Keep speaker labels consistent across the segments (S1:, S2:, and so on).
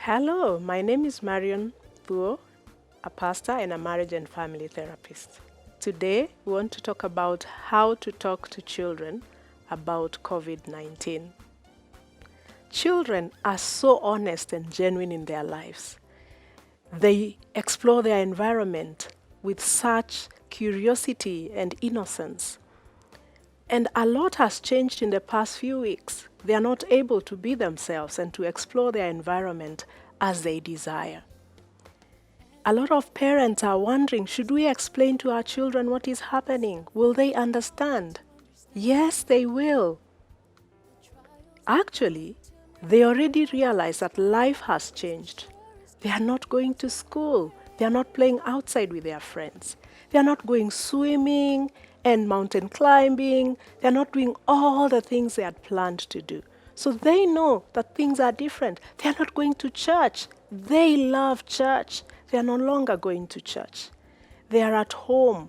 S1: Hello, my name is Marion Thuo, a pastor and a marriage and family therapist. Today, we want to talk about how to talk to children about COVID-19. Children are so honest and genuine in their lives. They explore their environment with such curiosity and innocence. And a lot has changed in the past few weeks. They are not able to be themselves and to explore their environment as they desire. A lot of parents are wondering, should we explain to our children what is happening? Will they understand? Yes, they will. Actually, they already realize that life has changed. They are not going to school. They are not playing outside with their friends. They are not going swimming and mountain climbing. They are not doing all the things they had planned to do. So they know that things are different. They are not going to church. They love church. They are no longer going to church. They are at home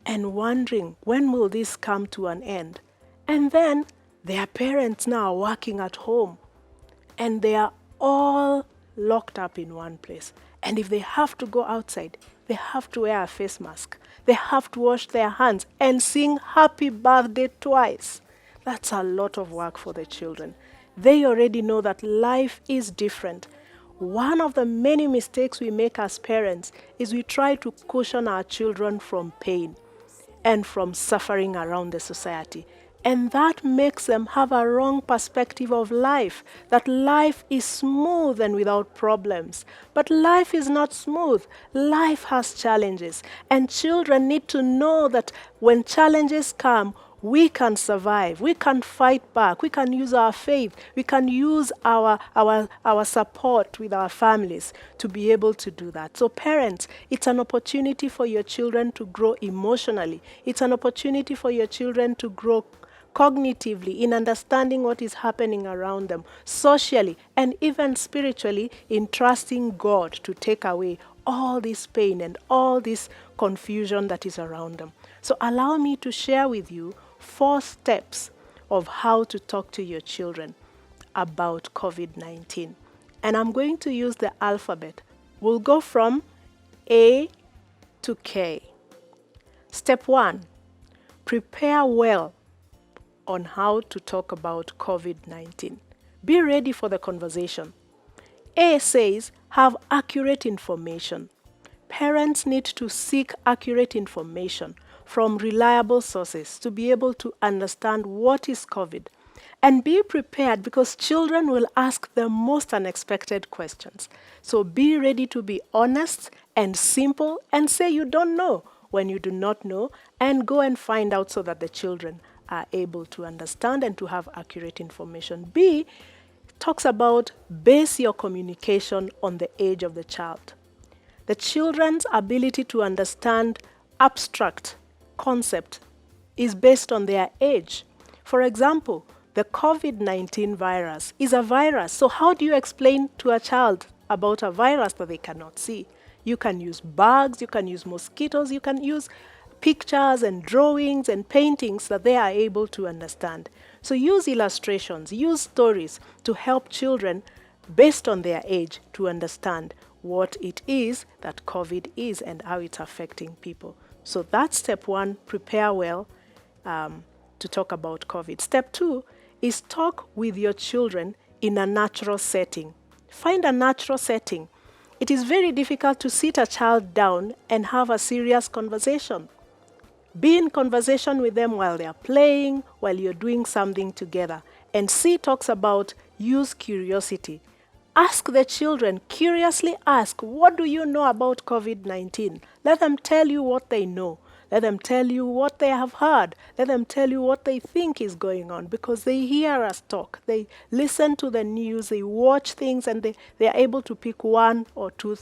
S1: and wondering, when will this come to an end? And then their parents now are working at home and they are all locked up in one place. And if they have to go outside, they have to wear a face mask. They have to wash their hands and sing happy birthday twice. That's a lot of work for the children. They already know that life is different. One of the many mistakes we make as parents is we try to cushion our children from pain and from suffering around the society. And that makes them have a wrong perspective of life, that life is smooth and without problems. But life is not smooth. Life has challenges. And children need to know that when challenges come, we can survive. We can fight back. We can use our faith. We can use our support with our families to be able to do that. So parents, it's an opportunity for your children to grow emotionally. It's an opportunity for your children to grow cognitively in understanding what is happening around them, socially and even spiritually, in trusting God to take away all this pain and all this confusion that is around them. So allow me to share with you 4 steps of how to talk to your children about COVID-19. And I'm going to use the alphabet. We'll go from A to K. Step 1, prepare well on how to talk about COVID-19. Be ready for the conversation. A says, have accurate information. Parents need to seek accurate information from reliable sources to be able to understand what is COVID. And be prepared, because children will ask the most unexpected questions. So be ready to be honest and simple and say you don't know when you do not know, and go and find out so that the children are able to understand and to have accurate information. B talks about base your communication on the age of the child. The children's ability to understand abstract concept is based on their age. For example, the COVID-19 virus is a virus. So how do you explain to a child about a virus that they cannot see? You can use bugs, you can use mosquitoes, you can use pictures and drawings and paintings that they are able to understand. So use illustrations, use stories to help children based on their age to understand what it is that COVID is and how it's affecting people. So that's step 1, prepare well to talk about COVID. Step 2 is talk with your children in a natural setting. Find a natural setting. It is very difficult to sit a child down and have a serious conversation. Be in conversation with them while they are playing, while you're doing something together. And C talks about use curiosity. Ask the children, curiously ask, what do you know about COVID-19? Let them tell you what they know. Let them tell you what they have heard. Let them tell you what they think is going on, because they hear us talk. They listen to the news, they watch things, and they are able to pick 1 or 2,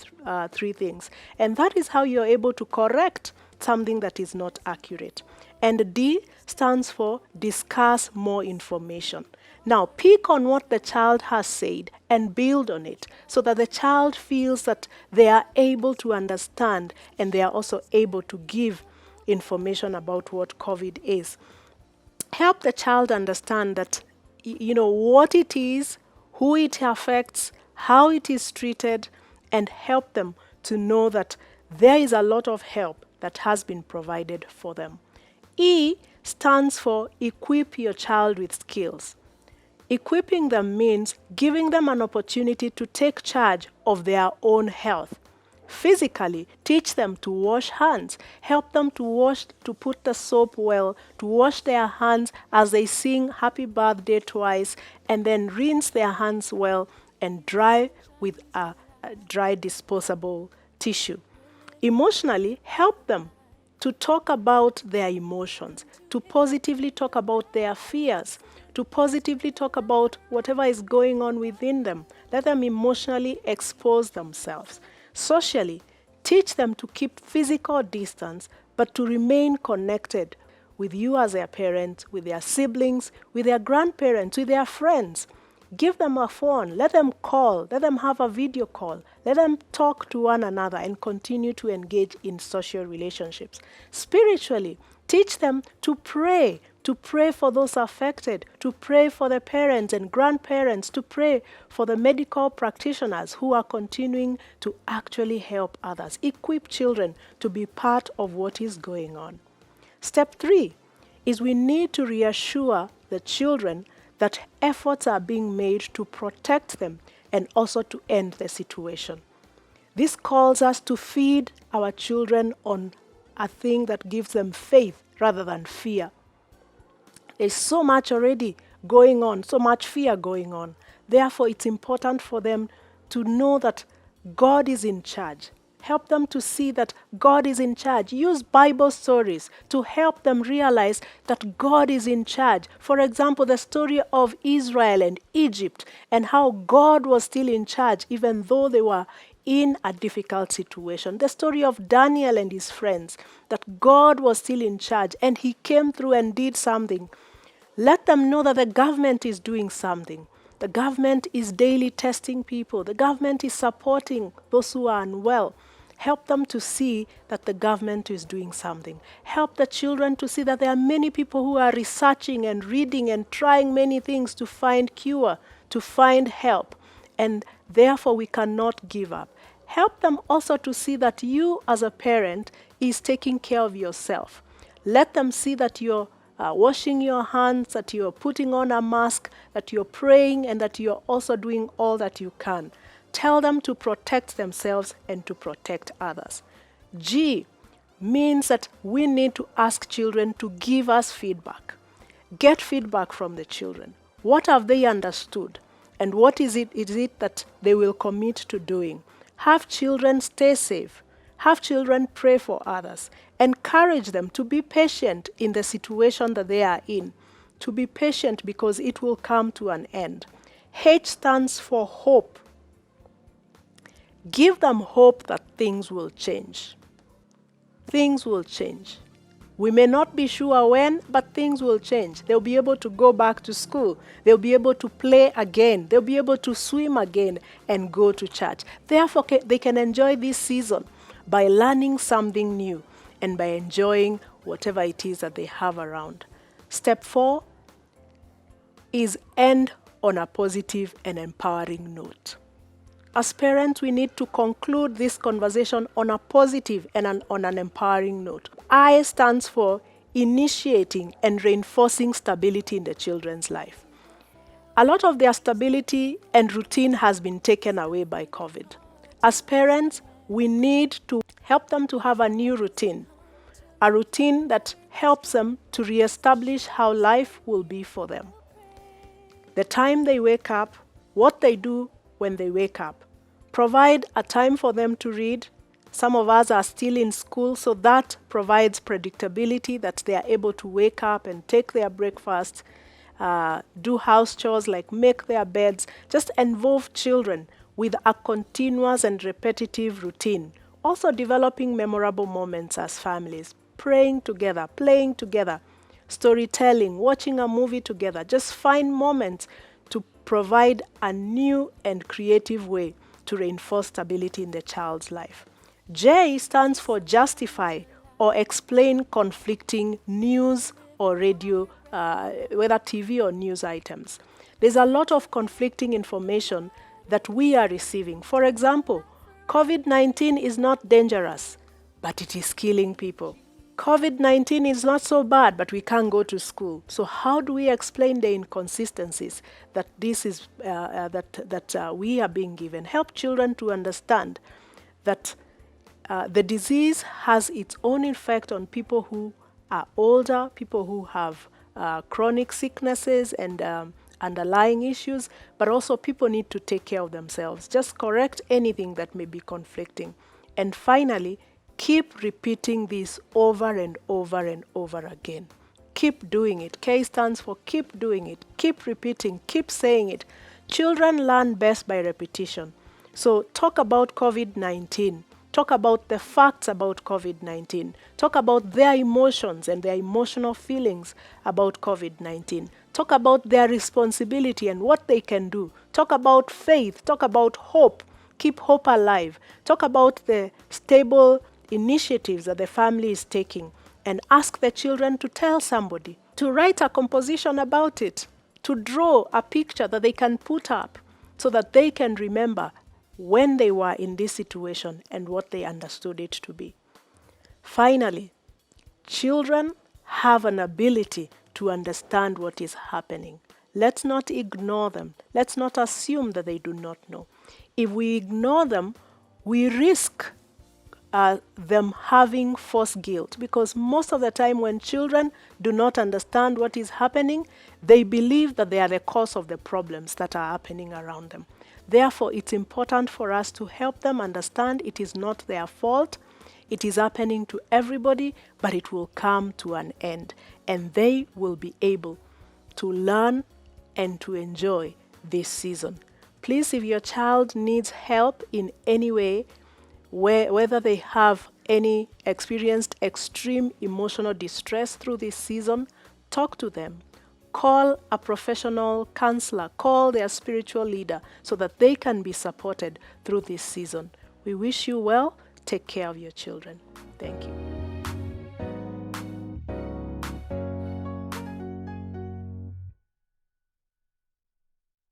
S1: 3 things. And that is how you're able to correct something that is not accurate. And D stands for discuss more information. Now, pick on what the child has said and build on it so that the child feels that they are able to understand and they are also able to give information about what COVID is. Help the child understand that, what it is, who it affects, how it is treated, and help them to know that there is a lot of help that has been provided for them. E stands for equip your child with skills. Equipping them means giving them an opportunity to take charge of their own health. Physically, teach them to wash hands. Help them to put the soap well, to wash their hands as they sing happy birthday twice, and then rinse their hands well and dry with a dry disposable tissue. Emotionally, help them to talk about their emotions, to positively talk about their fears, to positively talk about whatever is going on within them. Let them emotionally expose themselves. Socially, teach them to keep physical distance, but to remain connected with you as their parents, with their siblings, with their grandparents, with their friends. Give them a phone, let them call, let them have a video call, let them talk to one another and continue to engage in social relationships. Spiritually, teach them to pray for those affected, to pray for the parents and grandparents, to pray for the medical practitioners who are continuing to actually help others. Equip children to be part of what is going on. Step 3 is we need to reassure the children that efforts are being made to protect them and also to end the situation. This calls us to feed our children on a thing that gives them faith rather than fear. There's so much already going on, so much fear going on. Therefore, it's important for them to know that God is in charge. Help them to see that God is in charge. Use Bible stories to help them realize that God is in charge. For example, the story of Israel and Egypt and how God was still in charge even though they were in a difficult situation. The story of Daniel and his friends, that God was still in charge and he came through and did something. Let them know that the government is doing something. The government is daily testing people. The government is supporting those who are unwell. Help them to see that the government is doing something. Help the children to see that there are many people who are researching and reading and trying many things to find cure, to find help. And therefore, we cannot give up. Help them also to see that you as a parent is taking care of yourself. Let them see that you're washing your hands, that you're putting on a mask, that you're praying, and that you're also doing all that you can. Tell them to protect themselves and to protect others. G means that we need to ask children to give us feedback. Get feedback from the children. What have they understood? And what is it that they will commit to doing? Have children stay safe. Have children pray for others. Encourage them to be patient in the situation that they are in. To be patient because it will come to an end. H stands for hope. Give them hope that things will change. Things will change. We may not be sure when, but things will change. They'll be able to go back to school. They'll be able to play again. They'll be able to swim again and go to church. Therefore, they can enjoy this season by learning something new and by enjoying whatever it is that they have around. Step 4 is end on a positive and empowering note. As parents, we need to conclude this conversation on a positive and on an empowering note. I stands for initiating and reinforcing stability in the children's life. A lot of their stability and routine has been taken away by COVID. As parents, we need to help them to have a new routine, a routine that helps them to reestablish how life will be for them. The time they wake up, what they do when they wake up. Provide a time for them to read. Some of us are still in school, so that provides predictability that they are able to wake up and take their breakfast, do house chores like make their beds. Just involve children with a continuous and repetitive routine. Also developing memorable moments as families, praying together, playing together, storytelling, watching a movie together. Just find moments to provide a new and creative way to reinforce stability in the child's life. J stands for justify or explain conflicting news or radio, whether TV or news items. There's a lot of conflicting information that we are receiving. For example, COVID-19 is not dangerous, but it is killing people. COVID-19 is not so bad, but we can't go to school. So how do we explain the inconsistencies that we are being given? Help children to understand that the disease has its own effect on people who are older, people who have chronic sicknesses and underlying issues, but also people need to take care of themselves. Just correct anything that may be conflicting. And finally, keep repeating this over and over and over again. Keep doing it. K stands for keep doing it. Keep repeating. Keep saying it. Children learn best by repetition. So talk about COVID-19. Talk about the facts about COVID-19. Talk about their emotions and their emotional feelings about COVID-19. Talk about their responsibility and what they can do. Talk about faith. Talk about hope. Keep hope alive. Talk about the stable initiatives that the family is taking. And ask the children to tell somebody, to write a composition about it, to draw a picture that they can put up so that they can remember when they were in this situation and what they understood it to be. Finally, children have an ability to understand what is happening. Let's not ignore them. Let's not assume that they do not know. If we ignore them, we risk them having false guilt, because most of the time when children do not understand what is happening, they believe that they are the cause of the problems that are happening around them. Therefore, it's important for us to help them understand it is not their fault. It is happening to everybody, but it will come to an end, and they will be able to learn and to enjoy this season. Please, if your child needs help in any way, whether they have any experienced extreme emotional distress through this season, talk to them. Call a professional counselor, call their spiritual leader so that they can be supported through this season. We wish you well. Take care of your children. Thank you.